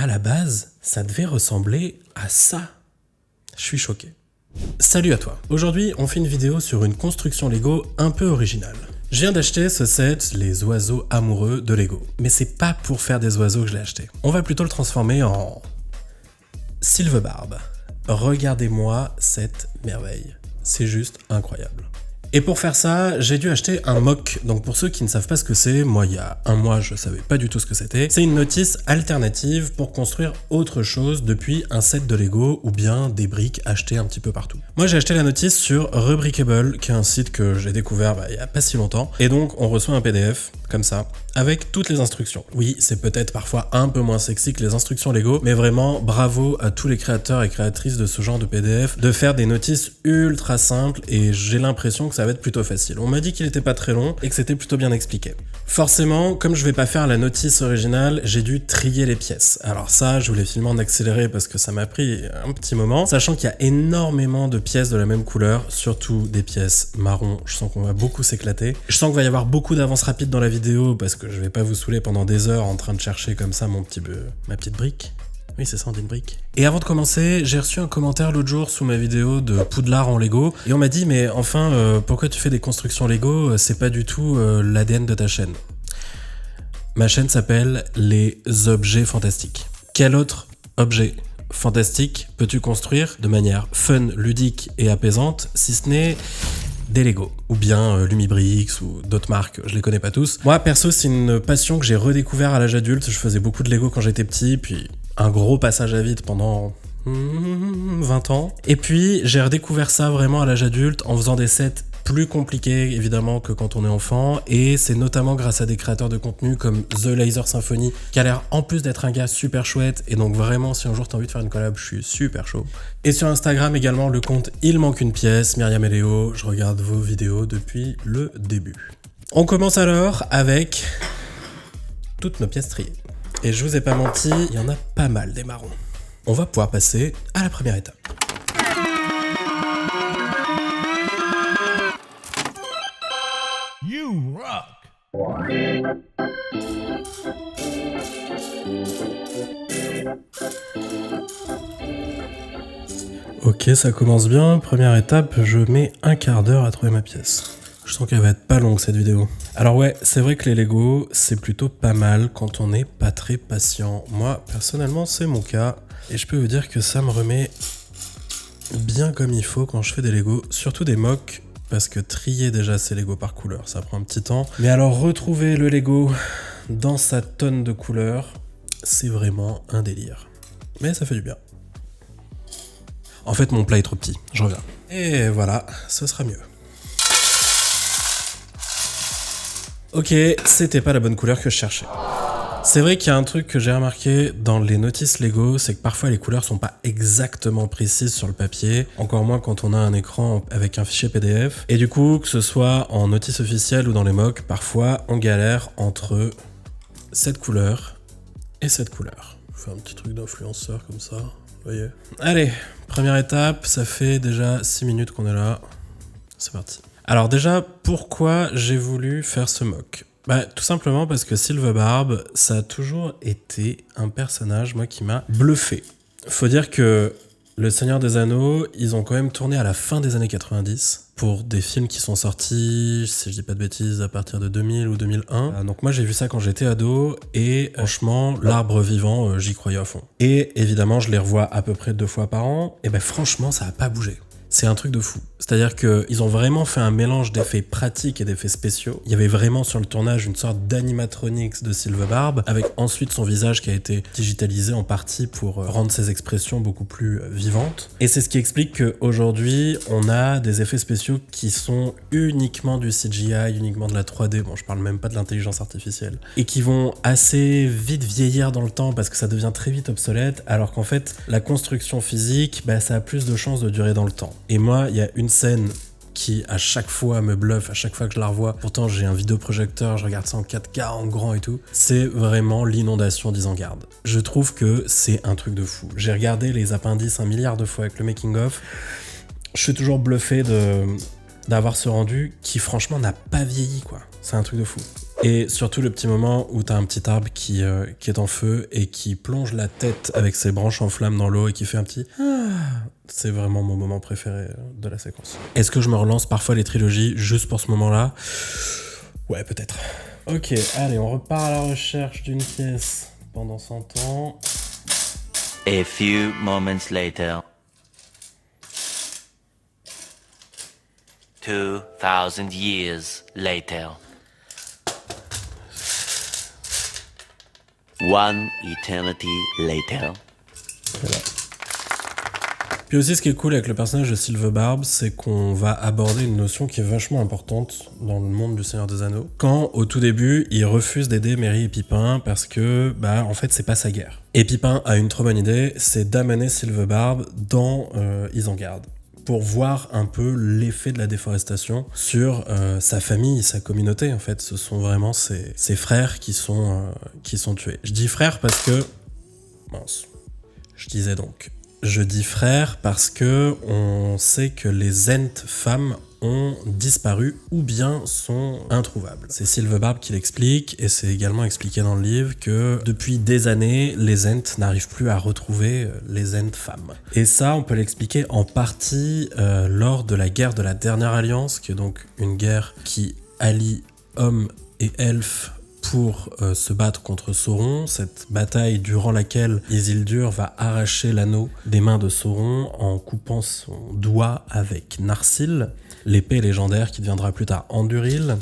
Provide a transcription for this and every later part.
à la base, ça devait ressembler à ça. Je suis choqué. Salut à toi. Aujourd'hui, on fait une vidéo sur une construction Lego un peu originale. Je viens d'acheter ce set, les oiseaux amoureux de Lego. Mais c'est pas pour faire des oiseaux que je l'ai acheté. On va plutôt le transformer en Sylvebarbe. Regardez-moi cette merveille. C'est juste incroyable. Et pour faire ça, j'ai dû acheter un mock. Donc pour ceux qui ne savent pas ce que c'est, moi il y a un mois je savais pas du tout ce que c'était. C'est une notice alternative pour construire autre chose depuis un set de Lego ou bien des briques achetées un petit peu partout. Moi j'ai acheté la notice sur Rebrickable, qui est un site que j'ai découvert il y a pas si longtemps. Et donc on reçoit un PDF comme ça, avec toutes les instructions. Oui, c'est peut-être parfois un peu moins sexy que les instructions Lego, mais vraiment bravo à tous les créateurs et créatrices de ce genre de PDF de faire des notices ultra simples et j'ai l'impression que ça va être plutôt facile. On m'a dit qu'il était pas très long et que c'était plutôt bien expliqué. Forcément, comme je vais pas faire la notice originale, j'ai dû trier les pièces. Alors ça, je voulais filmer en accéléré parce que ça m'a pris un petit moment, sachant qu'il y a énormément de pièces de la même couleur, surtout des pièces marron. Je sens qu'on va beaucoup s'éclater. Je sens qu'il va y avoir beaucoup d'avance rapide dans la vidéo parce que je vais pas vous saouler pendant des heures en train de chercher comme ça ma petite brique. Oui, c'est ça, on dit une brique. Et avant de commencer, j'ai reçu un commentaire l'autre jour sous ma vidéo de Poudlard en Lego. Et on m'a dit, mais enfin, pourquoi tu fais des constructions Lego? C'est pas du tout l'ADN de ta chaîne. Ma chaîne s'appelle Les Objets Fantastiques. Quel autre objet fantastique peux-tu construire de manière fun, ludique et apaisante, si ce n'est des Lego, ou bien Lumibrix ou d'autres marques, je les connais pas tous. Moi perso c'est une passion que j'ai redécouvert à l'âge adulte, je faisais beaucoup de Lego quand j'étais petit, puis un gros passage à vide pendant 20 ans. Et puis j'ai redécouvert ça vraiment à l'âge adulte en faisant des sets plus compliqués évidemment que quand on est enfant, et c'est notamment grâce à des créateurs de contenu comme The Laser Symphony qui a l'air en plus d'être un gars super chouette, et donc vraiment si un jour t'as envie de faire une collab, je suis super chaud. Et sur Instagram également le compte Il Manque Une Pièce, Myriam et Léo, je regarde vos vidéos depuis le début. On commence alors avec toutes nos pièces triées. Et je vous ai pas menti, il y en a pas mal des marrons. On va pouvoir passer à la première étape. You rock! Ok, ça commence bien. Première étape, je mets un quart d'heure à trouver ma pièce. Je sens qu'elle va être pas longue cette vidéo. Alors ouais, c'est vrai que les Lego, c'est plutôt pas mal quand on n'est pas très patient. Moi, personnellement, c'est mon cas. Et je peux vous dire que ça me remet bien comme il faut quand je fais des Lego, surtout des mocks. Parce que trier déjà ces Lego par couleur, ça prend un petit temps. Mais alors retrouver le Lego dans sa tonne de couleurs, c'est vraiment un délire. Mais ça fait du bien. En fait, mon plat est trop petit, je reviens. Et voilà, ce sera mieux. Ok, c'était pas la bonne couleur que je cherchais. C'est vrai qu'il y a un truc que j'ai remarqué dans les notices Lego, c'est que parfois les couleurs sont pas exactement précises sur le papier, encore moins quand on a un écran avec un fichier PDF. Et du coup, que ce soit en notice officielle ou dans les mocks, parfois on galère entre cette couleur et cette couleur. Je fais un petit truc d'influenceur comme ça, vous voyez. Allez, première étape, ça fait déjà 6 minutes qu'on est là. C'est parti. Alors déjà, pourquoi j'ai voulu faire ce mock ? Tout simplement parce que Sylvebarbe, ça a toujours été un personnage, moi, qui m'a bluffé. Faut dire que Le Seigneur des Anneaux, ils ont quand même tourné à la fin des années 90 pour des films qui sont sortis, si je dis pas de bêtises, à partir de 2000 ou 2001. Donc moi, j'ai vu ça quand j'étais ado et franchement, l'arbre vivant, j'y croyais à fond. Et évidemment, je les revois à peu près 2 fois par an. Et franchement, ça a pas bougé. C'est un truc de fou. C'est-à-dire qu'ils ont vraiment fait un mélange d'effets pratiques et d'effets spéciaux. Il y avait vraiment sur le tournage une sorte d'animatronics de Sylvebarbe, avec ensuite son visage qui a été digitalisé en partie pour rendre ses expressions beaucoup plus vivantes. Et c'est ce qui explique qu'aujourd'hui, on a des effets spéciaux qui sont uniquement du CGI, uniquement de la 3D. Bon, je parle même pas de l'intelligence artificielle. Et qui vont assez vite vieillir dans le temps parce que ça devient très vite obsolète, alors qu'en fait, la construction physique, ça a plus de chances de durer dans le temps. Et moi, il y a une scène qui à chaque fois me bluffe, à chaque fois que je la revois. Pourtant, j'ai un vidéoprojecteur, je regarde ça en 4K, en grand et tout. C'est vraiment l'inondation d'Isengard. Je trouve que c'est un truc de fou. J'ai regardé les appendices 1 milliard de fois avec le making-of. Je suis toujours bluffé d'avoir ce rendu qui, franchement, n'a pas vieilli, quoi. C'est un truc de fou. Et surtout le petit moment où t'as un petit arbre qui est en feu et qui plonge la tête avec ses branches en flammes dans l'eau et qui fait un petit... C'est vraiment mon moment préféré de la séquence. Est-ce que je me relance parfois les trilogies juste pour ce moment-là? Ouais, peut-être. Ok, allez, on repart à la recherche d'une pièce pendant 100 ans. A few moments later. 2000 years later. One eternity later. Voilà. Puis aussi, ce qui est cool avec le personnage de Sylvebarbe, c'est qu'on va aborder une notion qui est vachement importante dans le monde du Seigneur des Anneaux. Quand, au tout début, il refuse d'aider Merry et Pippin parce que, en fait, c'est pas sa guerre. Et Pippin a une trop bonne idée, c'est d'amener Sylvebarbe dans Isengard pour voir un peu l'effet de la déforestation sur sa famille, sa communauté, en fait. Ce sont vraiment ses frères qui sont tués. Je dis frères parce que... Mince. Je dis frères parce que on sait que les Ents femmes ont disparu ou bien sont introuvables. C'est Sylvebarbe qui l'explique et c'est également expliqué dans le livre que depuis des années, les Ents n'arrivent plus à retrouver les Ents femmes. Et ça, on peut l'expliquer en partie lors de la guerre de la Dernière Alliance, qui est donc une guerre qui allie hommes et elfes pour se battre contre Sauron, cette bataille durant laquelle Isildur va arracher l'anneau des mains de Sauron en coupant son doigt avec Narsil, l'épée légendaire qui deviendra plus tard Anduril.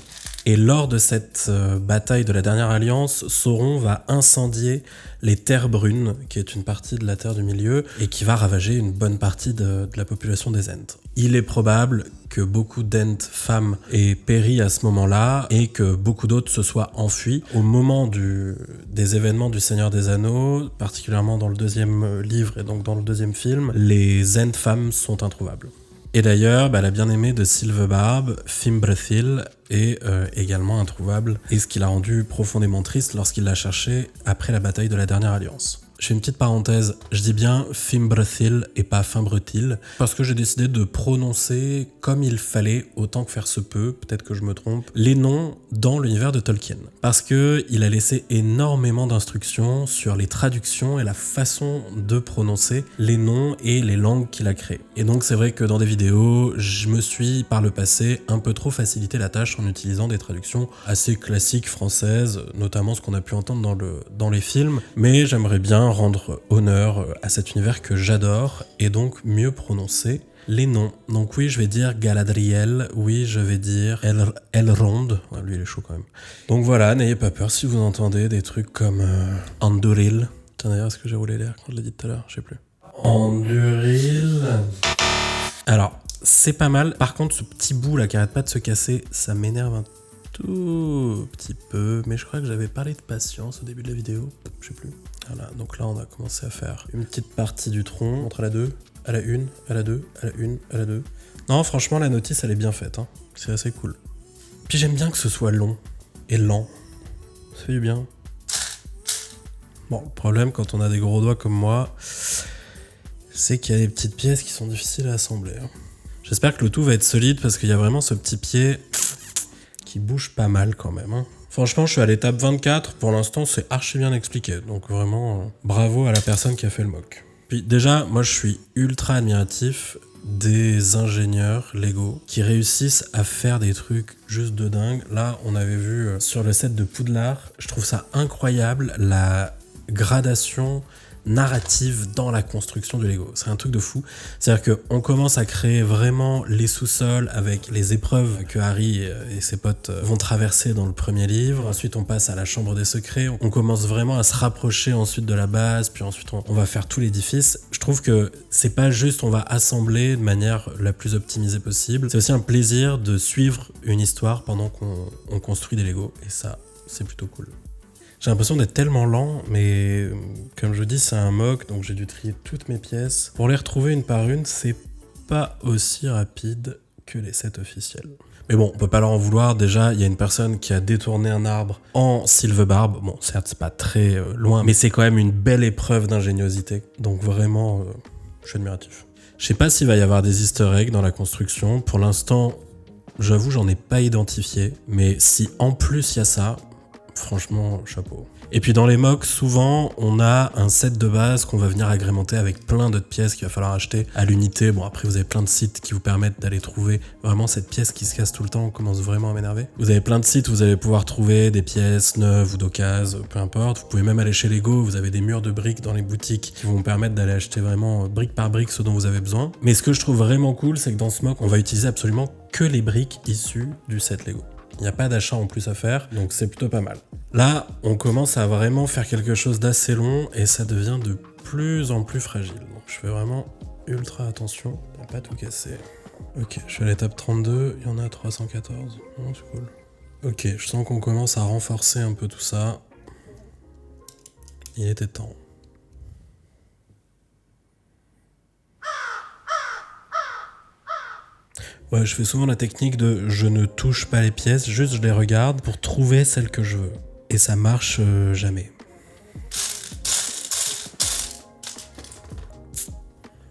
Et lors de cette bataille de la Dernière Alliance, Sauron va incendier les Terres Brunes, qui est une partie de la Terre du Milieu, et qui va ravager une bonne partie de la population des Ents. Il est probable que beaucoup d'Ents femmes aient péri à ce moment-là, et que beaucoup d'autres se soient enfuis. Au moment des événements du Seigneur des Anneaux, particulièrement dans le deuxième livre et donc dans le deuxième film, les Ents femmes sont introuvables. Et d'ailleurs, la bien-aimée de Sylvebarbe, Fimbrethil, est également introuvable, et ce qui l'a rendu profondément triste lorsqu'il l'a cherchée après la bataille de la Dernière Alliance. Je fais une petite parenthèse, je dis bien Fimbrethil et pas Fimbretil, parce que j'ai décidé de prononcer comme il fallait, autant que faire se peut, peut-être que je me trompe, les noms dans l'univers de Tolkien. Parce que il a laissé énormément d'instructions sur les traductions et la façon de prononcer les noms et les langues qu'il a créées. Et donc c'est vrai que dans des vidéos, je me suis par le passé un peu trop facilité la tâche en utilisant des traductions assez classiques françaises, notamment ce qu'on a pu entendre dans les films, mais j'aimerais bien rendre honneur à cet univers que j'adore et donc mieux prononcer les noms. Donc oui, je vais dire Galadriel, oui, je vais dire Elrond. Ouais, lui, il est chaud quand même. Donc voilà, n'ayez pas peur si vous entendez des trucs comme Anduril. Tiens, d'ailleurs, est-ce que j'ai roulé l'air quand je l'ai dit tout à l'heure? Je sais plus. Anduril. Alors, c'est pas mal. Par contre, ce petit bout là qui arrête pas de se casser, ça m'énerve un tout petit peu. Mais je crois que j'avais parlé de patience au début de la vidéo. Je sais plus. Voilà, donc là, on a commencé à faire une petite partie du tronc entre la 2, à la 1, à la 2, à la 1, à la 2. Non, franchement, la notice, elle est bien faite. Hein. C'est assez cool. Puis j'aime bien que ce soit long et lent. Ça fait du bien. Bon, le problème, quand on a des gros doigts comme moi, c'est qu'il y a des petites pièces qui sont difficiles à assembler. Hein. J'espère que le tout va être solide parce qu'il y a vraiment ce petit pied qui bouge pas mal quand même. Hein. Franchement, je suis à l'étape 24. Pour l'instant, c'est archi bien expliqué. Donc vraiment, bravo à la personne qui a fait le mock. Puis déjà, moi, je suis ultra admiratif des ingénieurs Lego qui réussissent à faire des trucs juste de dingue. Là, on avait vu sur le set de Poudlard, je trouve ça incroyable, la gradation narrative dans la construction du Lego. C'est un truc de fou. C'est-à-dire qu'on commence à créer vraiment les sous-sols avec les épreuves que Harry et ses potes vont traverser dans le premier livre. Ensuite, on passe à la chambre des secrets. On commence vraiment à se rapprocher ensuite de la base. Puis ensuite, on va faire tout l'édifice. Je trouve que c'est pas juste on va assembler de manière la plus optimisée possible. C'est aussi un plaisir de suivre une histoire pendant qu'on construit des Lego. Et ça, c'est plutôt cool. J'ai l'impression d'être tellement lent, mais comme je dis, c'est un mock, donc j'ai dû trier toutes mes pièces. Pour les retrouver une par une, c'est pas aussi rapide que les sets officiels. Mais bon, on peut pas leur en vouloir. Déjà, il y a une personne qui a détourné un arbre en Sylvebarbe. Bon, certes, c'est pas très loin, mais c'est quand même une belle épreuve d'ingéniosité. Donc vraiment, je suis admiratif. Je sais pas s'il va y avoir des easter eggs dans la construction. Pour l'instant, j'avoue, j'en ai pas identifié. Mais si en plus il y a ça... Franchement, chapeau. Et puis dans les MOC, souvent, on a un set de base qu'on va venir agrémenter avec plein d'autres pièces qu'il va falloir acheter à l'unité. Bon, après, vous avez plein de sites qui vous permettent d'aller trouver vraiment cette pièce qui se casse tout le temps. On commence vraiment à m'énerver. Vous avez plein de sites où vous allez pouvoir trouver des pièces neuves ou d'occasion, peu importe. Vous pouvez même aller chez Lego. Vous avez des murs de briques dans les boutiques qui vont vous permettre d'aller acheter vraiment brique par brique ce dont vous avez besoin. Mais ce que je trouve vraiment cool, c'est que dans ce MOC, on va utiliser absolument que les briques issues du set Lego. Il n'y a pas d'achat en plus à faire, donc c'est plutôt pas mal. Là, on commence à vraiment faire quelque chose d'assez long et ça devient de plus en plus fragile. Donc je fais vraiment ultra attention à pas tout casser. Ok, je suis à l'étape 32, il y en a 314. Oh, c'est cool. Ok, je sens qu'on commence à renforcer un peu tout ça. Il était temps. Ouais, je fais souvent la technique de je ne touche pas les pièces, juste je les regarde pour trouver celle que je veux. Et ça marche jamais.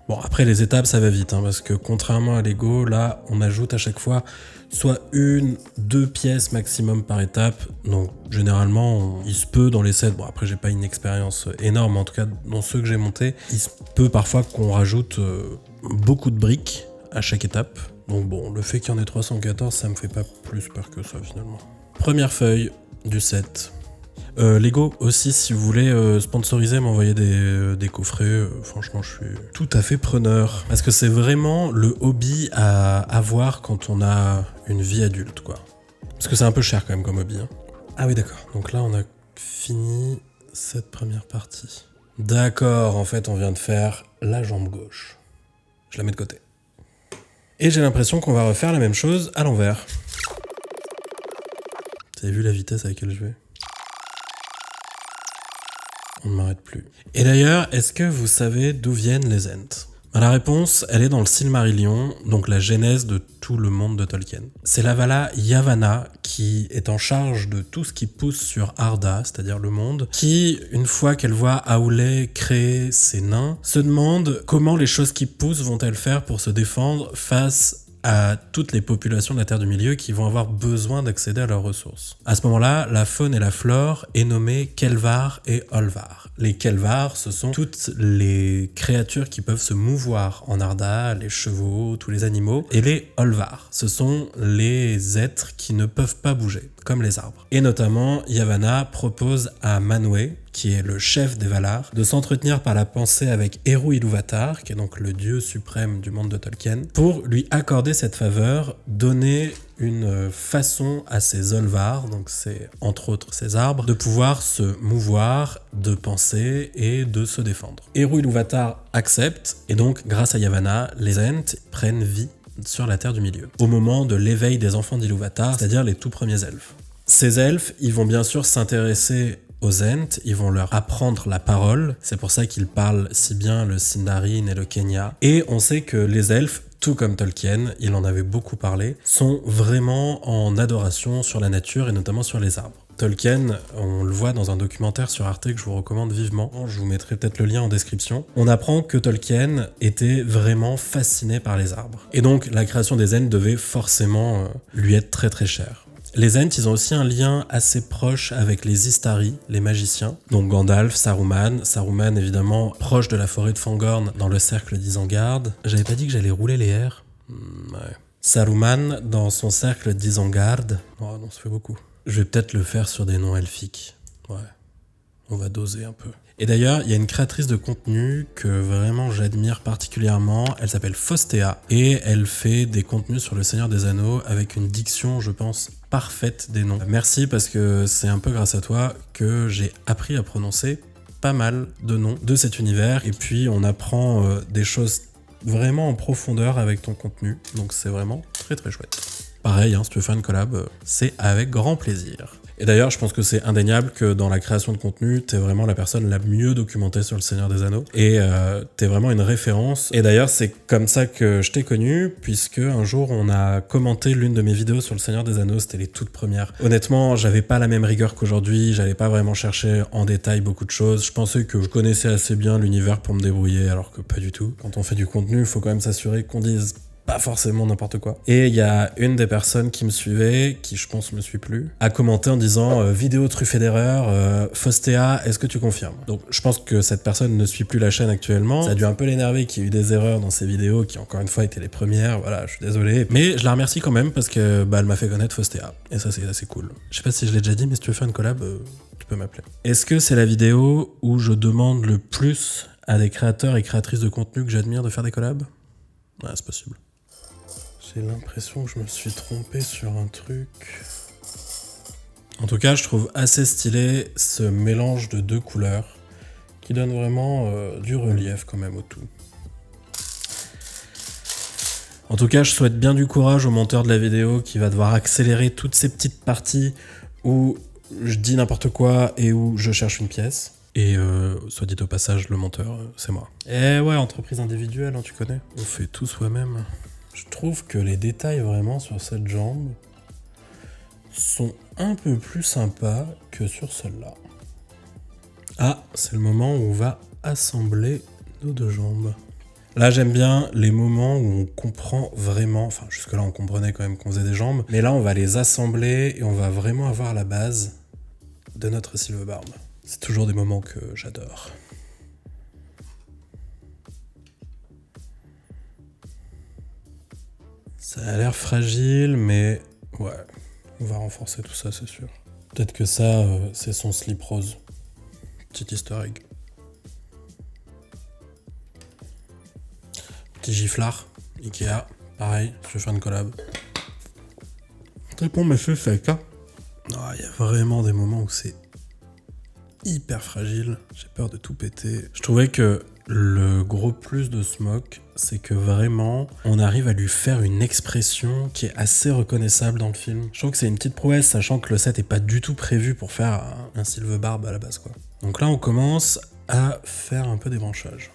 Bon, après les étapes ça va vite, hein, parce que contrairement à Lego, là on ajoute à chaque fois soit 1-2 pièces maximum par étape. Donc généralement il se peut dans les sets, bon après j'ai pas une expérience énorme, mais en tout cas dans ceux que j'ai montés, il se peut parfois qu'on rajoute beaucoup de briques à chaque étape. Donc bon, le fait qu'il y en ait 314, ça me fait pas plus peur que ça finalement. Première feuille du set. Lego aussi, si vous voulez sponsoriser, m'envoyer des coffrets, franchement je suis tout à fait preneur. Parce que c'est vraiment le hobby à avoir quand on a une vie adulte, quoi. Parce que c'est un peu cher quand même comme hobby. Hein. Ah oui d'accord, donc là on a fini cette première partie. D'accord, en fait on vient de faire la jambe gauche. Je la mets de côté. Et j'ai l'impression qu'on va refaire la même chose à l'envers. Vous avez vu la vitesse à laquelle je vais ? On ne m'arrête plus. Et d'ailleurs, est-ce que vous savez d'où viennent les Ents ? La réponse, elle est dans le Silmarillion, donc la genèse de tout le monde de Tolkien. C'est la Vala Yavanna qui est en charge de tout ce qui pousse sur Arda, c'est-à-dire le monde, qui, une fois qu'elle voit Aule créer ses nains, se demande comment les choses qui poussent vont-elles faire pour se défendre face à toutes les populations de la Terre du Milieu qui vont avoir besoin d'accéder à leurs ressources. À ce moment-là, la faune et la flore est nommée Kelvar et Olvar. Les Kelvar, ce sont toutes les créatures qui peuvent se mouvoir en Arda, les chevaux, tous les animaux. Et les Olvar, ce sont les êtres qui ne peuvent pas bouger, comme les arbres. Et notamment, Yavanna propose à Manwë, qui est le chef des Valar, de s'entretenir par la pensée avec Eru Ilúvatar, qui est donc le dieu suprême du monde de Tolkien, pour lui accorder cette faveur, donner une façon à ces Olvar, donc c'est entre autres ces arbres, de pouvoir se mouvoir, de penser et de se défendre. Eru Ilúvatar accepte, et donc grâce à Yavanna, les Ents prennent vie sur la Terre du Milieu, au moment de l'éveil des enfants d'Ilúvatar, c'est-à-dire les tout premiers elfes. Ces elfes, ils vont bien sûr s'intéresser aux Ents, ils vont leur apprendre la parole, c'est pour ça qu'ils parlent si bien le Sindarin et le Quenya. Et on sait que les elfes, tout comme Tolkien, il en avait beaucoup parlé, sont vraiment en adoration sur la nature et notamment sur les arbres. Tolkien, on le voit dans un documentaire sur Arte que je vous recommande vivement, je vous mettrai peut-être le lien en description. On apprend que Tolkien était vraiment fasciné par les arbres. Et donc la création des Ents devait forcément lui être très très chère. Les Ents, ils ont aussi un lien assez proche avec les Istari, les magiciens. Donc Gandalf, Saruman. Saruman, évidemment, proche de la forêt de Fangorn, dans le cercle d'Isengard. J'avais pas dit que j'allais rouler les R. Ouais. Saruman, dans son cercle d'Isengard. Oh non, ça fait beaucoup. Je vais peut-être le faire sur des noms elfiques. Ouais. On va doser un peu. Et d'ailleurs, il y a une créatrice de contenu que vraiment j'admire particulièrement. Elle s'appelle Fostea et elle fait des contenus sur le Seigneur des Anneaux avec une diction, je pense, parfaite des noms. Merci parce que c'est un peu grâce à toi que j'ai appris à prononcer pas mal de noms de cet univers. Et puis, on apprend des choses vraiment en profondeur avec ton contenu. Donc, c'est vraiment très très chouette. Pareil, hein, si tu veux faire une collab, c'est avec grand plaisir. Et d'ailleurs, je pense que c'est indéniable que dans la création de contenu, t'es vraiment la personne la mieux documentée sur le Seigneur des Anneaux. Et t'es vraiment une référence. Et d'ailleurs, c'est comme ça que je t'ai connu, puisque un jour, on a commenté l'une de mes vidéos sur le Seigneur des Anneaux. C'était les toutes premières. Honnêtement, j'avais pas la même rigueur qu'aujourd'hui. J'allais pas vraiment chercher en détail beaucoup de choses. Je pensais que je connaissais assez bien l'univers pour me débrouiller, alors que pas du tout. Quand on fait du contenu, il faut quand même s'assurer qu'on dise pas forcément n'importe quoi. Et il y a une des personnes qui me suivait, qui je pense me suit plus, a commenté en disant vidéo truffée d'erreurs, Fostea, est-ce que tu confirmes? Donc je pense que cette personne ne suit plus la chaîne actuellement. Ça a dû un peu l'énerver qu'il y ait eu des erreurs dans ses vidéos qui encore une fois étaient les premières. Voilà, je suis désolé. Mais je la remercie quand même parce que elle m'a fait connaître Fostea. Et ça c'est assez cool. Je sais pas si je l'ai déjà dit, mais si tu veux faire une collab, tu peux m'appeler. Est-ce que c'est la vidéo où je demande le plus à des créateurs et créatrices de contenu que j'admire de faire des collabs? Ouais, c'est possible. J'ai l'impression que je me suis trompé sur un truc. En tout cas, je trouve assez stylé ce mélange de deux couleurs qui donne vraiment du relief quand même au tout. En tout cas, je souhaite bien du courage au monteur de la vidéo qui va devoir accélérer toutes ces petites parties où je dis n'importe quoi et où je cherche une pièce. Et soit dit au passage, le monteur, c'est moi. Eh ouais, entreprise individuelle, hein, tu connais. On fait tout soi-même. Je trouve que les détails vraiment sur cette jambe sont un peu plus sympas que sur celle-là. Ah, c'est le moment où on va assembler nos deux jambes. Là, j'aime bien les moments où on comprend vraiment, enfin jusque-là on comprenait quand même qu'on faisait des jambes, mais là on va les assembler et on va vraiment avoir la base de notre Silvebarb. C'est toujours des moments que j'adore. Ça a l'air fragile, mais ouais, on va renforcer tout ça, c'est sûr. Peut-être que ça, c'est son slip rose. Petit easter egg. Petit giflard, Ikea, pareil, je vais faire une collab. Très bon, mais c'est sec, hein. Il y a vraiment des moments où c'est hyper fragile, j'ai peur de tout péter. Je trouvais que le gros plus de Smoke, c'est que vraiment, on arrive à lui faire une expression qui est assez reconnaissable dans le film. Je trouve que c'est une petite prouesse, sachant que le set est pas du tout prévu pour faire un Silvebarb à la base, quoi. Donc là, on commence à faire un peu des branchages.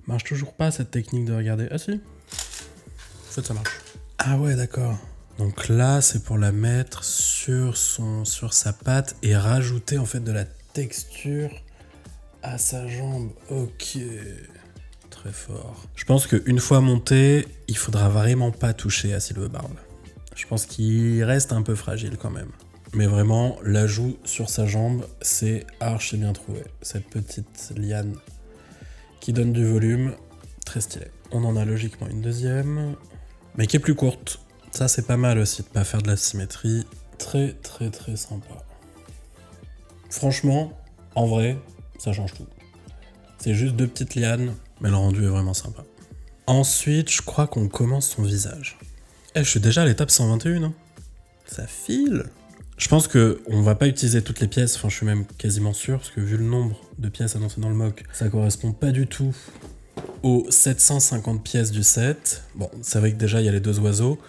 Marche toujours pas cette technique de regarder. Ah si. En fait, ça marche. Ah ouais, d'accord. Donc là, c'est pour la mettre sur sa patte et rajouter en fait de la texture à sa jambe. Ok, très fort. Je pense qu'une fois monté, il faudra vraiment pas toucher à Silvebarb. Je pense qu'il reste un peu fragile quand même. Mais vraiment, l'ajout sur sa jambe, c'est archi bien trouvé. Cette petite liane qui donne du volume, très stylé. On en a logiquement une deuxième, mais qui est plus courte. Ça, c'est pas mal aussi de pas faire de la symétrie. Très, très, très sympa. Franchement, en vrai, ça change tout. C'est juste deux petites lianes, mais le rendu est vraiment sympa. Ensuite, je crois qu'on commence son visage. Je suis déjà à l'étape 121, hein. Ça file. Je pense qu'on va pas utiliser toutes les pièces, enfin je suis même quasiment sûr, parce que vu le nombre de pièces annoncées dans le mock, ça correspond pas du tout aux 750 pièces du set. Bon, c'est vrai que déjà il y a les deux oiseaux.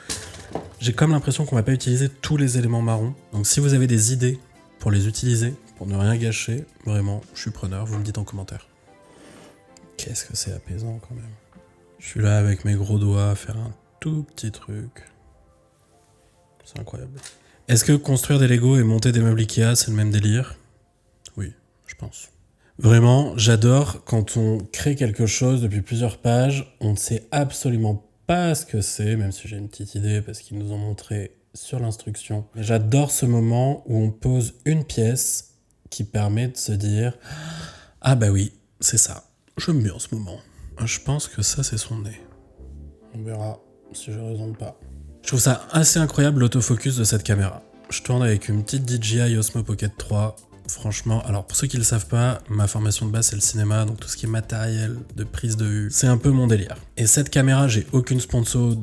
J'ai comme l'impression qu'on va pas utiliser tous les éléments marrons. Donc si vous avez des idées pour les utiliser, pour ne rien gâcher, vraiment, je suis preneur, vous me dites en commentaire. Qu'est-ce que c'est apaisant quand même. Je suis là avec mes gros doigts à faire un tout petit truc. C'est incroyable. Est-ce que construire des Lego et monter des meubles Ikea, c'est le même délire? Oui, je pense. Vraiment, j'adore quand on crée quelque chose depuis plusieurs pages, on ne sait absolument pas ce que c'est, même si j'ai une petite idée parce qu'ils nous ont montré sur l'instruction. Mais j'adore ce moment où on pose une pièce qui permet de se dire « Ah bah oui, c'est ça, j'aime bien ce moment. » Je pense que ça, c'est son nez. On verra si j'ai raison ou pas. Je trouve ça assez incroyable l'autofocus de cette caméra. Je tourne avec une petite DJI Osmo Pocket 3. Franchement, alors pour ceux qui le savent pas, ma formation de base c'est le cinéma, donc tout ce qui est matériel, de prise de vue, c'est un peu mon délire. Et cette caméra, j'ai aucune sponsor,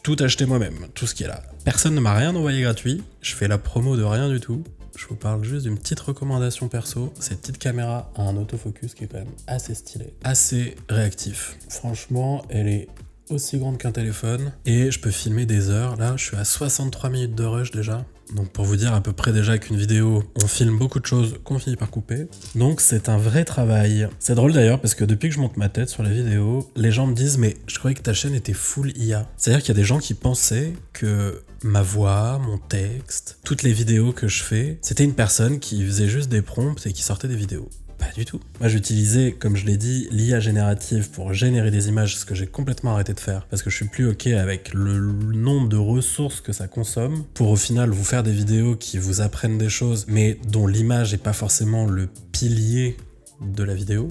tout acheté moi-même, tout ce qui est là. Personne ne m'a rien envoyé gratuit, je fais la promo de rien du tout. Je vous parle juste d'une petite recommandation perso. Cette petite caméra a un autofocus qui est quand même assez stylé, assez réactif. Franchement, elle est aussi grande qu'un téléphone et je peux filmer des heures. Là, je suis à 63 minutes de rush déjà. Donc pour vous dire à peu près déjà qu'une vidéo, on filme beaucoup de choses qu'on finit par couper. Donc c'est un vrai travail. C'est drôle d'ailleurs parce que depuis que je monte ma tête sur la vidéo, les gens me disent mais je croyais que ta chaîne était full IA. C'est-à-dire qu'il y a des gens qui pensaient que ma voix, mon texte, toutes les vidéos que je fais, c'était une personne qui faisait juste des prompts et qui sortait des vidéos. Pas du tout. Moi j'utilisais, comme je l'ai dit, l'IA générative pour générer des images, ce que j'ai complètement arrêté de faire, parce que je suis plus ok avec le nombre de ressources que ça consomme, pour au final vous faire des vidéos qui vous apprennent des choses, mais dont l'image n'est pas forcément le pilier de la vidéo.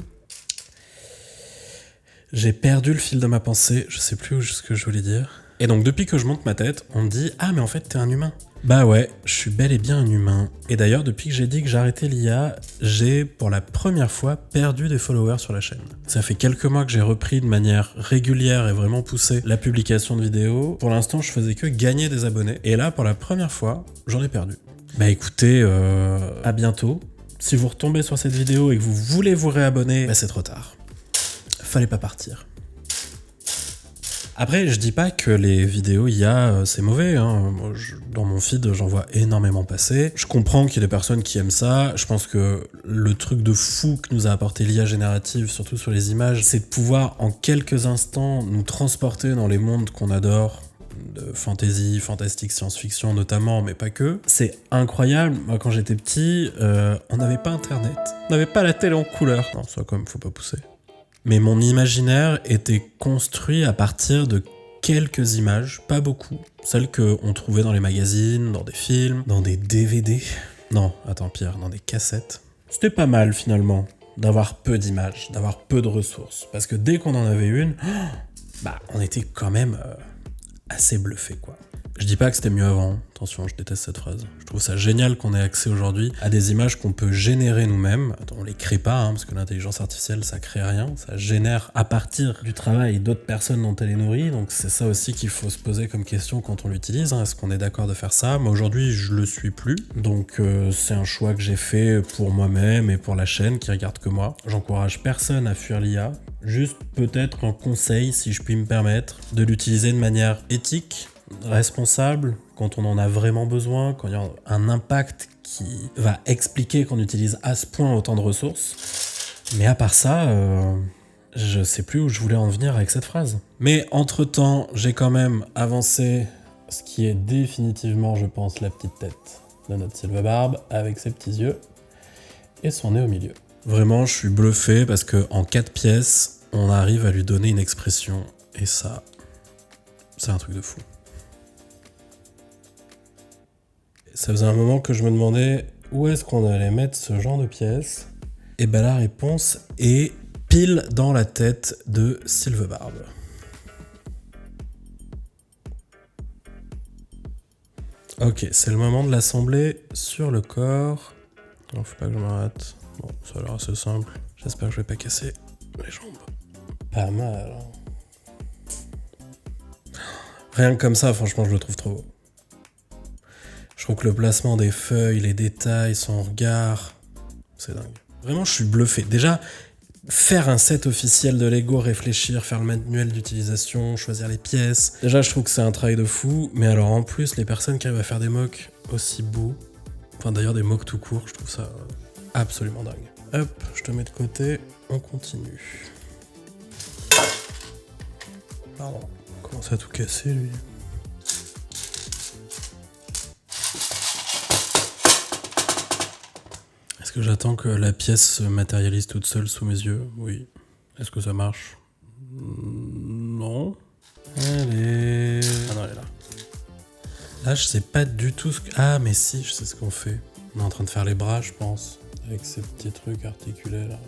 J'ai perdu le fil de ma pensée, je sais plus ce que je voulais dire. Et donc depuis que je monte ma tête, on me dit « Ah mais en fait t'es un humain ». Bah ouais, je suis bel et bien un humain. Et d'ailleurs, depuis que j'ai dit que j'arrêtais l'IA, j'ai pour la première fois perdu des followers sur la chaîne. Ça fait quelques mois que j'ai repris de manière régulière et vraiment poussée la publication de vidéos. Pour l'instant, je faisais que gagner des abonnés. Et là, pour la première fois, j'en ai perdu. Bah écoutez, à bientôt. Si vous retombez sur cette vidéo et que vous voulez vous réabonner, bah c'est trop tard. Fallait pas partir. Après, je dis pas que les vidéos IA, c'est mauvais, hein. Moi, dans mon feed, j'en vois énormément passer. Je comprends qu'il y a des personnes qui aiment ça. Je pense que le truc de fou que nous a apporté l'IA générative, surtout sur les images, c'est de pouvoir, en quelques instants, nous transporter dans les mondes qu'on adore, de fantasy, fantastique, science-fiction notamment, mais pas que. C'est incroyable. Moi, quand j'étais petit, on n'avait pas Internet. On n'avait pas la télé en couleur. Non, ça, quand même, faut pas pousser. Mais mon imaginaire était construit à partir de quelques images, pas beaucoup. Celles qu'on trouvait dans les magazines, dans des films, dans des DVD. Non, attends, pire, dans des cassettes. C'était pas mal finalement d'avoir peu d'images, d'avoir peu de ressources. Parce que dès qu'on en avait une, on était quand même assez bluffé, quoi. Je dis pas que c'était mieux avant, attention, je déteste cette phrase. Je trouve ça génial qu'on ait accès aujourd'hui à des images qu'on peut générer nous-mêmes. Attends, on les crée pas, parce que l'intelligence artificielle, ça crée rien, ça génère à partir du travail d'autres personnes dont elle est nourrie, donc c'est ça aussi qu'il faut se poser comme question quand on l'utilise, Est-ce qu'on est d'accord de faire ça? Moi aujourd'hui, je le suis plus, donc c'est un choix que j'ai fait pour moi-même et pour la chaîne qui regarde que moi. J'encourage personne à fuir l'IA, juste peut-être un conseil, si je puis me permettre, de l'utiliser de manière éthique, responsable, quand on en a vraiment besoin, quand il y a un impact qui va expliquer qu'on utilise à ce point autant de ressources. Mais à part ça, je sais plus où je voulais en venir avec cette phrase. Mais entre-temps, j'ai quand même avancé ce qui est définitivement, je pense, la petite tête de notre Sylvebarbe, avec ses petits yeux et son nez au milieu. Vraiment, je suis bluffé parce que en 4 pièces, on arrive à lui donner une expression. Et ça, c'est un truc de fou. Ça faisait un moment que je me demandais où est-ce qu'on allait mettre ce genre de pièces. Et ben la réponse est pile dans la tête de Sylvebarbe. Ok, c'est le moment de l'assembler sur le corps. Non, faut pas que je m'arrête. Bon, ça a l'air assez simple. J'espère que je vais pas casser les jambes. Pas mal. Rien que comme ça, franchement, je le trouve trop beau. Je trouve que le placement des feuilles, les détails, son regard, c'est dingue. Vraiment, je suis bluffé. Déjà, faire un set officiel de Lego, réfléchir, faire le manuel d'utilisation, choisir les pièces. Déjà, je trouve que c'est un travail de fou. Mais alors, en plus, les personnes qui arrivent à faire des mocks aussi beaux, enfin d'ailleurs des mocks tout court, je trouve ça absolument dingue. Hop, je te mets de côté, on continue. Pardon, il commence à tout casser, lui. Est-ce que j'attends que la pièce se matérialise toute seule sous mes yeux? Oui. Est-ce que ça marche? Non. Allez. Ah non, elle est là. Là, je sais pas du tout ce que... Ah, mais si, je sais ce qu'on fait. On est en train de faire les bras, je pense. Avec ces petits trucs articulés, là.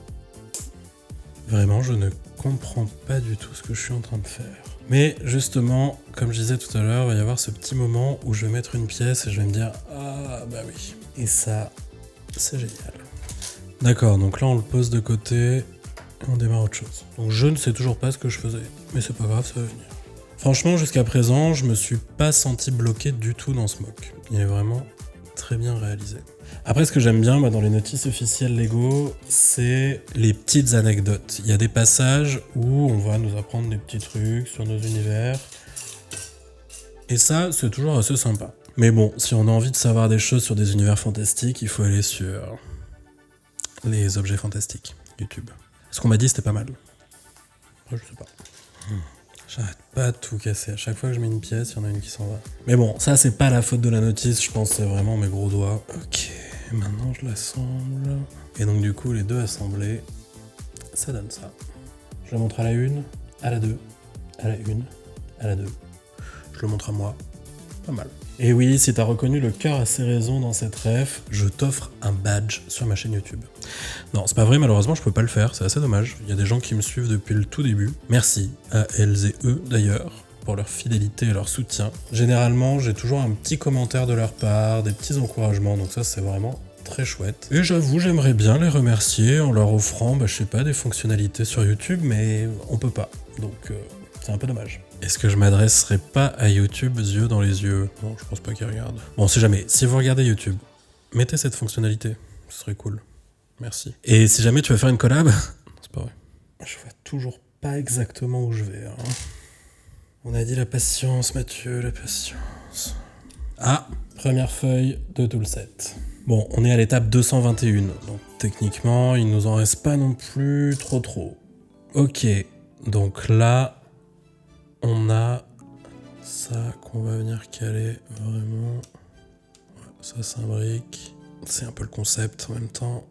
Vraiment, je ne comprends pas du tout ce que je suis en train de faire. Mais justement, comme je disais tout à l'heure, il va y avoir ce petit moment où je vais mettre une pièce et je vais me dire « Ah, bah oui. » Et ça... c'est génial. D'accord, donc là on le pose de côté et on démarre autre chose. Donc je ne sais toujours pas ce que je faisais, mais c'est pas grave, ça va venir. Franchement, jusqu'à présent, je me suis pas senti bloqué du tout dans ce mock. Il est vraiment très bien réalisé. Après, ce que j'aime bien dans les notices officielles Lego, c'est les petites anecdotes. Il y a des passages où on va nous apprendre des petits trucs sur nos univers. Et ça, c'est toujours assez sympa. Mais bon, si on a envie de savoir des choses sur des univers fantastiques, il faut aller sur les objets fantastiques, YouTube. Ce qu'on m'a dit, c'était pas mal. Après, je sais pas. J'arrête pas de tout casser. À chaque fois que je mets une pièce, il y en a une qui s'en va. Mais bon, ça, c'est pas la faute de la notice. Je pense que c'est vraiment mes gros doigts. Ok, Et maintenant je l'assemble. Et donc du coup les deux assemblés, ça donne ça. Je le montre à la 1, à la 2, à la 1, à la 2. Je le montre à moi. Pas mal. Et oui, si t'as reconnu le cœur à ses raisons dans cette ref, je t'offre un badge sur ma chaîne YouTube. Non, c'est pas vrai, malheureusement, je peux pas le faire, c'est assez dommage. Il y a des gens qui me suivent depuis le tout début. Merci à elles et eux, d'ailleurs, pour leur fidélité et leur soutien. Généralement, j'ai toujours un petit commentaire de leur part, des petits encouragements, donc ça, c'est vraiment très chouette. Et j'avoue, j'aimerais bien les remercier en leur offrant, je sais pas, des fonctionnalités sur YouTube, mais on peut pas. Donc, c'est un peu dommage. Est-ce que je m'adresserai pas à YouTube yeux dans les yeux? Non, je pense pas qu'ils regardent. Bon, si jamais, si vous regardez YouTube, mettez cette fonctionnalité, ce serait cool. Merci. Et si jamais tu veux faire une collab, non, c'est pas vrai. Je vois toujours pas exactement où je vais. Hein. On a dit la patience, Mathieu, la patience. Ah, première feuille de tout le set. Bon, on est à l'étape 221, donc techniquement, il nous en reste pas non plus trop. Ok, donc là, on a ça qu'on va venir caler vraiment. Ça s'imbrique. C'est un peu le concept en même temps.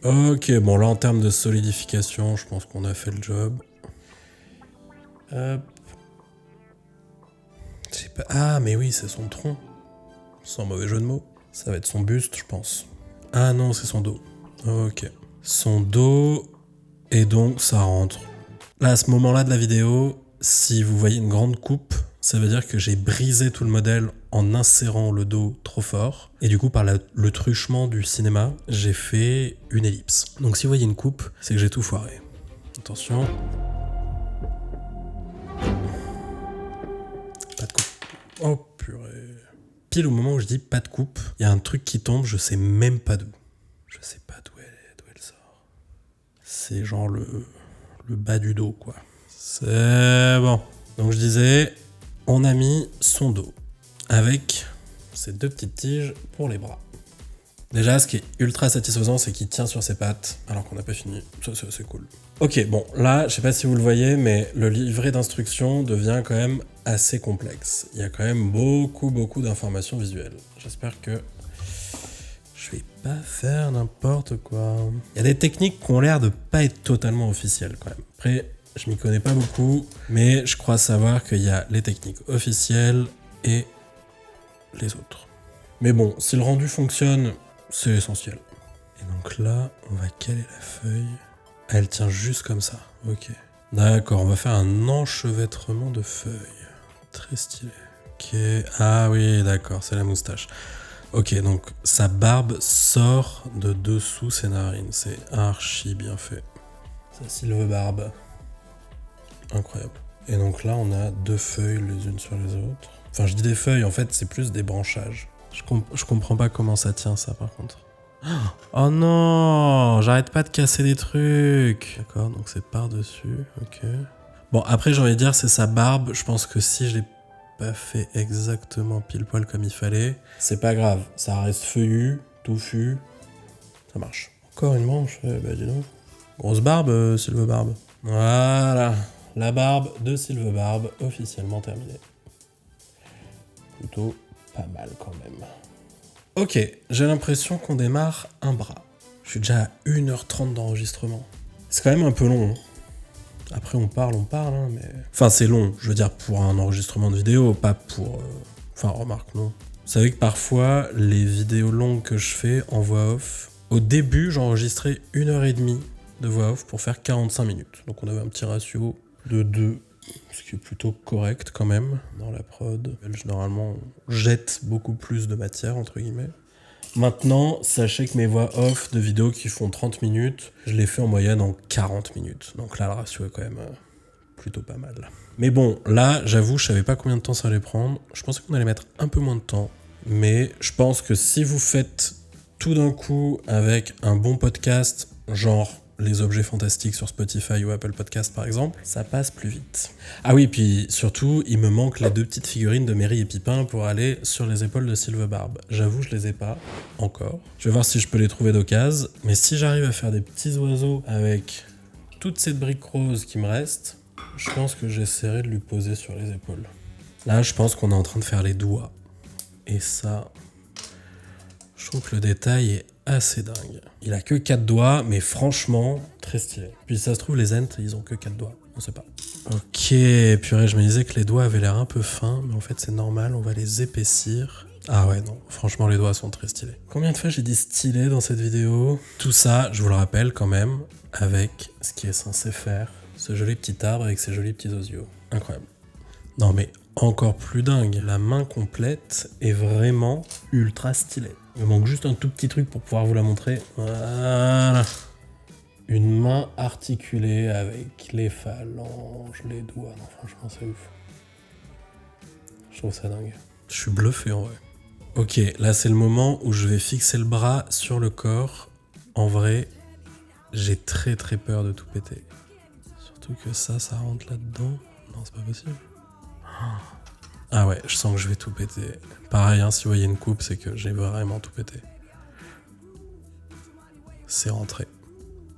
Ok, bon là en termes de solidification, je pense qu'on a fait le job. Hop. Je sais pas. Ah mais oui, c'est son tronc. Sans mauvais jeu de mots. Ça va être son buste, je pense. Ah non, c'est son dos. Ok. Son dos, et donc ça rentre. Là, à ce moment-là de la vidéo, si vous voyez une grande coupe, ça veut dire que j'ai brisé tout le modèle en insérant le dos trop fort. Et du coup, par le truchement du cinéma, j'ai fait une ellipse. Donc si vous voyez une coupe, c'est que j'ai tout foiré. Attention. Pas de coupe. Oh purée. Pile au moment où je dis pas de coupe, il y a un truc qui tombe, je sais même pas d'où. Je sais pas d'où elle sort. C'est genre le bas du dos, quoi. C'est bon. Donc je disais, on a mis son dos avec ces deux petites tiges pour les bras. Déjà, ce qui est ultra satisfaisant, c'est qu'il tient sur ses pattes, alors qu'on n'a pas fini. Ça, c'est cool. Ok, bon, là, je sais pas si vous le voyez, mais le livret d'instructions devient quand même assez complexe. Il y a quand même beaucoup d'informations visuelles. J'espère que je vais pas faire n'importe quoi. Il y a des techniques qui ont l'air de pas être totalement officielles quand même. Après, je m'y connais pas beaucoup, mais je crois savoir qu'il y a les techniques officielles et les autres. Mais bon, si le rendu fonctionne, c'est essentiel. Et donc là, on va caler la feuille. Elle tient juste comme ça. Ok. D'accord, on va faire un enchevêtrement de feuilles. Très stylé. Ok. Ah oui, d'accord, c'est la moustache. Ok, donc sa barbe sort de dessous ses narines. C'est archi bien fait. Sa sylve-barbe. Incroyable. Et donc là, on a deux feuilles les unes sur les autres. Enfin, je dis des feuilles, en fait, c'est plus des branchages. Je comprends pas comment ça tient, ça, par contre. Oh non, j'arrête pas de casser des trucs. D'accord, donc c'est par-dessus, ok. Bon, après, j'ai envie de dire, c'est sa barbe. Je pense que si je l'ai pas fait exactement pile poil comme il fallait, c'est pas grave. Ça reste feuillu, touffu. Ça marche. Encore une manche, bah dis donc. Grosse barbe, Sylve-Barbe. Voilà, la barbe de Sylve-Barbe officiellement terminée. Plutôt pas mal quand même. Ok, j'ai l'impression qu'on démarre un bras. Je suis déjà à 1h30 d'enregistrement. C'est quand même un peu long. Hein. Après on parle, hein, mais... Enfin c'est long, je veux dire pour un enregistrement de vidéo, pas pour... Enfin remarque, non. Vous savez que parfois, les vidéos longues que je fais en voix off, au début j'enregistrais 1h30 de voix off pour faire 45 minutes. Donc on avait un petit ratio de 2. Ce qui est plutôt correct quand même dans la prod. Généralement, on jette beaucoup plus de matière, entre guillemets. Maintenant, sachez que mes voix off de vidéos qui font 30 minutes, je les fais en moyenne en 40 minutes. Donc là, le ratio est quand même plutôt pas mal. Mais bon, là, j'avoue, je savais pas combien de temps ça allait prendre. Je pensais qu'on allait mettre un peu moins de temps. Mais je pense que si vous faites tout d'un coup avec un bon podcast, genre... les objets fantastiques sur Spotify ou Apple Podcast par exemple, ça passe plus vite. Ah oui, puis surtout, il me manque les deux petites figurines de Merry et Pipin pour aller sur les épaules de Sylve-Barbe. J'avoue, je les ai pas encore. Je vais voir si je peux les trouver d'occasion, mais si j'arrive à faire des petits oiseaux avec toute cette brique rose qui me reste, je pense que j'essaierai de lui poser sur les épaules. Là, je pense qu'on est en train de faire les doigts. Et ça, Je trouve que le détail est assez dingue. Il a que 4 doigts, mais franchement, très stylé. Puis ça se trouve, les Ents, ils ont que 4 doigts. On sait pas. Ok, purée, je me disais que les doigts avaient l'air un peu fins, mais en fait c'est normal, on va les épaissir. Ah ouais, non, franchement les doigts sont très stylés. Combien de fois j'ai dit stylé dans cette vidéo? Tout ça, je vous le rappelle quand même, avec ce qui est censé faire ce joli petit arbre avec ses jolis petits osios. Incroyable. Non mais encore plus dingue, la main complète est vraiment ultra stylée. Il me manque juste un tout petit truc pour pouvoir vous la montrer. Voilà. Une main articulée avec les phalanges, les doigts. Non, franchement, c'est ouf. Je trouve ça dingue. Je suis bluffé en vrai. Ok, là c'est le moment où je vais fixer le bras sur le corps. En vrai, j'ai très très peur de tout péter. Surtout que ça rentre là-dedans. Non, c'est pas possible. Ah ouais, je sens que je vais tout péter. Pareil, hein, si vous voyez une coupe, c'est que j'ai vraiment tout pété. C'est rentré.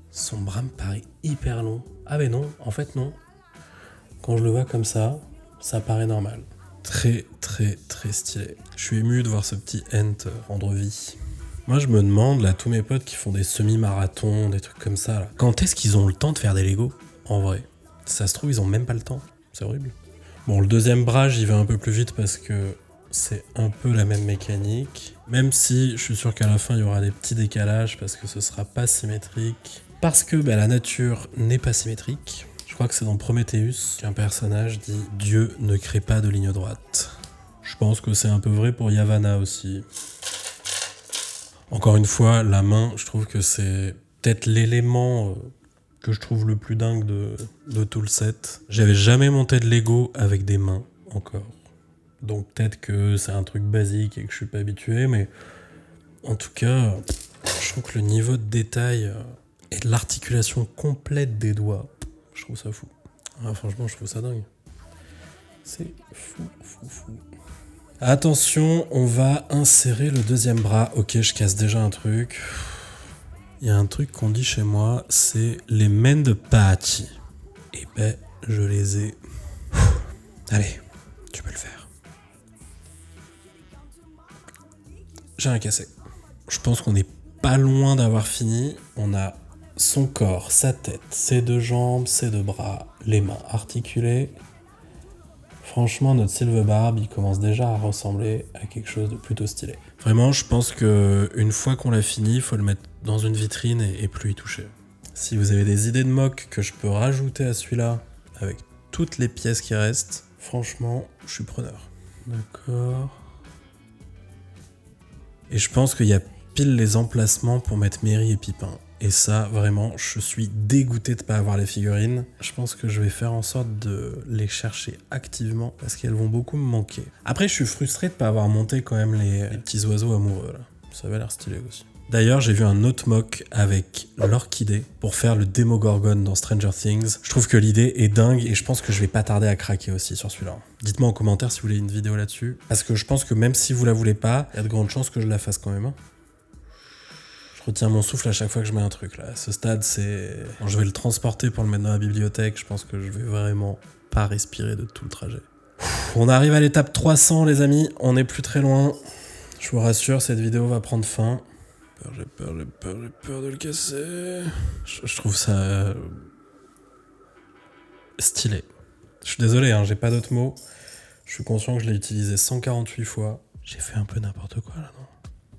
Son bras me paraît hyper long. Ah mais non, en fait non. Quand je le vois comme ça paraît normal. Très très très stylé. Je suis ému de voir ce petit Ent rendre vie. Moi je me demande, là, tous mes potes qui font des semi-marathons, des trucs comme ça, là, quand est-ce qu'ils ont le temps de faire des Lego? En vrai. Ça se trouve, ils ont même pas le temps. C'est horrible. Bon, le deuxième bras, j'y vais un peu plus vite parce que c'est un peu la même mécanique. Même si je suis sûr qu'à la fin, il y aura des petits décalages parce que ce sera pas symétrique. Parce que la nature n'est pas symétrique. Je crois que c'est dans Prometheus qu'un personnage dit « Dieu ne crée pas de ligne droite ». Je pense que c'est un peu vrai pour Yavanna aussi. Encore une fois, la main, je trouve que c'est peut-être l'élément que je trouve le plus dingue de tout le set. J'avais jamais monté de Lego avec des mains, encore. Donc peut-être que c'est un truc basique et que je suis pas habitué, mais en tout cas, je trouve que le niveau de détail et de l'articulation complète des doigts, je trouve ça fou. Ah, franchement, je trouve ça dingue. C'est fou, fou, fou. Attention, on va insérer le deuxième bras. Ok, je casse déjà un truc. Il y a un truc qu'on dit chez moi, c'est les mains de Pachi. Et ben, je les ai. Allez, tu peux le faire. J'ai rien cassé. Je pense qu'on n'est pas loin d'avoir fini. On a son corps, sa tête, ses deux jambes, ses deux bras, les mains articulées. Franchement, notre Silver Barb, il commence déjà à ressembler à quelque chose de plutôt stylé. Vraiment, je pense qu'une fois qu'on l'a fini, il faut le mettre dans une vitrine et plus y toucher. Si vous avez des idées de mock que je peux rajouter à celui-là, avec toutes les pièces qui restent, franchement, je suis preneur. D'accord. Et je pense qu'il y a pile les emplacements pour mettre Mary et Pipin. Et ça, vraiment, je suis dégoûté de ne pas avoir les figurines. Je pense que je vais faire en sorte de les chercher activement parce qu'elles vont beaucoup me manquer. Après, je suis frustré de ne pas avoir monté quand même les petits oiseaux amoureux, là. Ça avait l'air stylé aussi. D'ailleurs, j'ai vu un autre mock avec l'orchidée pour faire le Demogorgon dans Stranger Things. Je trouve que l'idée est dingue et je pense que je vais pas tarder à craquer aussi sur celui-là. Dites-moi en commentaire si vous voulez une vidéo là-dessus. Parce que je pense que même si vous la voulez pas, il y a de grandes chances que je la fasse quand même. Hein. Je retiens mon souffle à chaque fois que je mets un truc là. À ce stade, c'est... Bon, je vais le transporter pour le mettre dans la bibliothèque. Je pense que je vais vraiment pas respirer de tout le trajet. On arrive à l'étape 300 les amis. On n'est plus très loin. Je vous rassure, cette vidéo va prendre fin. J'ai peur de le casser. Je trouve ça... stylé. Je suis désolé, hein, j'ai pas d'autres mots. Je suis conscient que je l'ai utilisé 148 fois. J'ai fait un peu n'importe quoi là, non?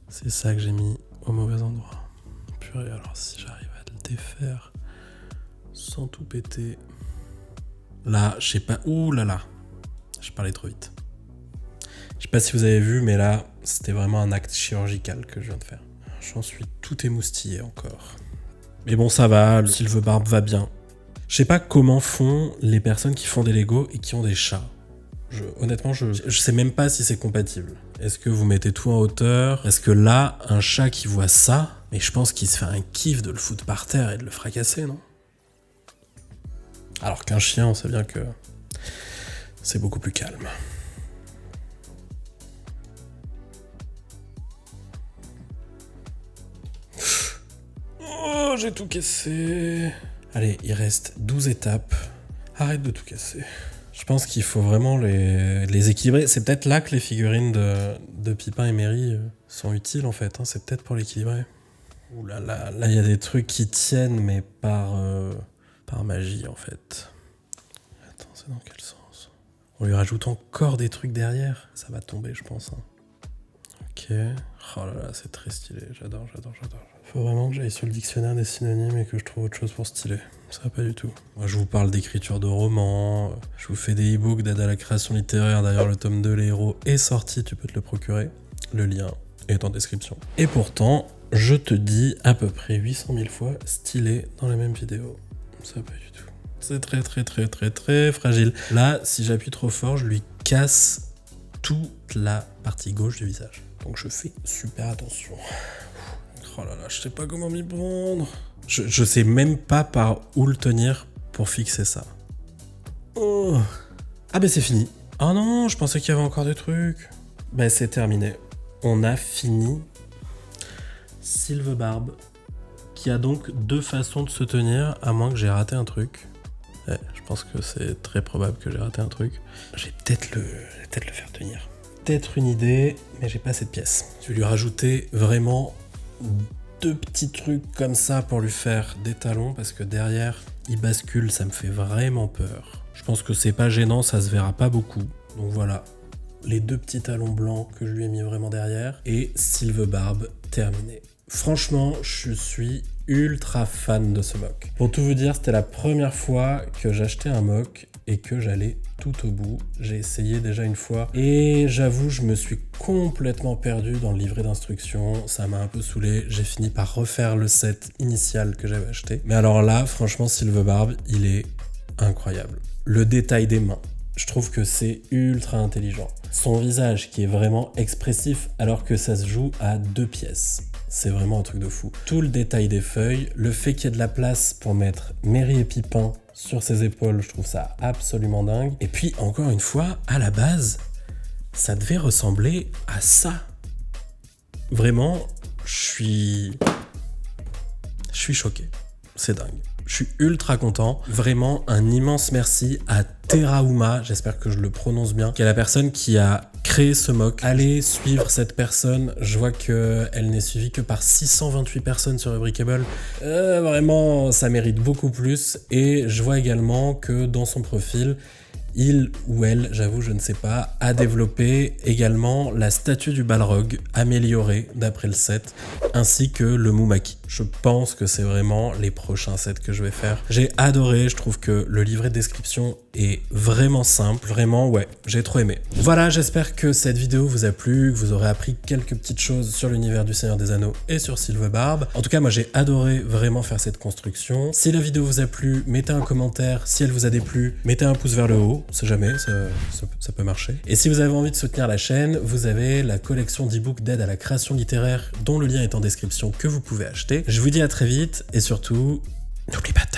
C'est ça que j'ai mis au mauvais endroit. Purée, alors si j'arrive à le défaire sans tout péter... Là, je sais pas... Ouh là là. J'ai parlé trop vite. Je sais pas si vous avez vu, mais là, c'était vraiment un acte chirurgical que je viens de faire. J'en suis tout émoustillé encore. Mais bon, ça va, le Silver Barb va bien. Je sais pas comment font les personnes qui font des Lego et qui ont des chats. Honnêtement, je sais même pas si c'est compatible. Est-ce que vous mettez tout en hauteur? Est-ce que là, un chat qui voit ça, mais je pense qu'il se fait un kiff de le foutre par terre et de le fracasser, non? Alors qu'un chien, on sait bien que c'est beaucoup plus calme. Oh, j'ai tout cassé. Allez, il reste 12 étapes. Arrête de tout casser. Je Je pense qu'il faut vraiment les équilibrer. C'est peut-être là que les figurines de Pipin et Merry sont utiles en fait. Hein. C'est peut-être pour l'équilibrer. Ouh là là, là il y a des trucs qui tiennent mais par magie en fait. Attends, c'est dans quel sens? On lui rajoute encore des trucs derrière. Ça va tomber je pense. Hein. Ok. Oh là là, c'est très stylé. J'adore. Faut vraiment que j'aille sur le dictionnaire des synonymes et que je trouve autre chose pour stylé. Ça va pas du tout. Moi, je vous parle d'écriture de romans, je vous fais des e-books d'aide à la création littéraire. D'ailleurs, le tome 2, Les Héros, est sorti, tu peux te le procurer. Le lien est en description. Et pourtant, je te dis à peu près 800 000 fois stylé dans la même vidéo. Ça va pas du tout. C'est très fragile. Là, si j'appuie trop fort, je lui casse toute la partie gauche du visage. Donc je fais super attention. Oh là là, je sais pas comment m'y prendre. Je sais même pas par où le tenir pour fixer ça. Oh. Ah bah c'est fini. Oh non, je pensais qu'il y avait encore des trucs. Bah c'est terminé. On a fini Sylvebarbe, qui a donc deux façons de se tenir, à moins que j'ai raté un truc. Ouais, je pense que c'est très probable que j'ai raté un truc. Je vais peut-être le faire tenir. Peut-être une idée, mais j'ai pas assez de pièces. Je vais lui rajouter vraiment 2 petits trucs comme ça pour lui faire des talons, parce que derrière, il bascule, ça me fait vraiment peur. Je pense que c'est pas gênant, ça se verra pas beaucoup. Donc voilà, les 2 petits talons blancs que je lui ai mis vraiment derrière, et Sylvebarbe terminé. Franchement, je suis ultra fan de ce mock. Pour tout vous dire, c'était la première fois que j'achetais un mock et que j'allais tout au bout. J'ai essayé déjà une fois et j'avoue, je me suis complètement perdu dans le livret d'instructions. Ça m'a un peu saoulé. J'ai fini par refaire le set initial que j'avais acheté. Mais alors là, franchement, Sylvebarbe, il est incroyable. Le détail des mains, je trouve que c'est ultra intelligent. Son visage qui est vraiment expressif alors que ça se joue à 2 pièces. C'est vraiment un truc de fou. Tout le détail des feuilles, le fait qu'il y ait de la place pour mettre Merry et Pipin sur ses épaules, je trouve ça absolument dingue. Et puis, encore une fois, à la base, ça devait ressembler à ça. Vraiment, je suis choqué. C'est dingue. Je suis ultra content. Vraiment, un immense merci à Terauma, j'espère que je le prononce bien, qui est la personne qui a créé ce mock. Allez suivre cette personne. Je vois qu'elle n'est suivie que par 628 personnes sur Unbreakable. Vraiment, ça mérite beaucoup plus. Et je vois également que dans son profil, il ou elle, j'avoue, je ne sais pas, a développé également la statue du Balrog améliorée d'après le set, ainsi que le Mumaki. Je pense que c'est vraiment les prochains sets que je vais faire. J'ai adoré, je trouve que le livret de description est vraiment simple, vraiment, ouais, j'ai trop aimé. Voilà, j'espère que cette vidéo vous a plu, que vous aurez appris quelques petites choses sur l'univers du Seigneur des Anneaux et sur Sylvebarbe. En tout cas, moi j'ai adoré vraiment faire cette construction. Si la vidéo vous a plu, mettez un commentaire. Si elle vous a déplu, mettez un pouce vers le haut. On sait jamais, ça peut marcher. Et si vous avez envie de soutenir la chaîne, vous avez la collection d'e-books d'aide à la création littéraire dont le lien est en description que vous pouvez acheter. Je vous dis à très vite et surtout, n'oubliez pas de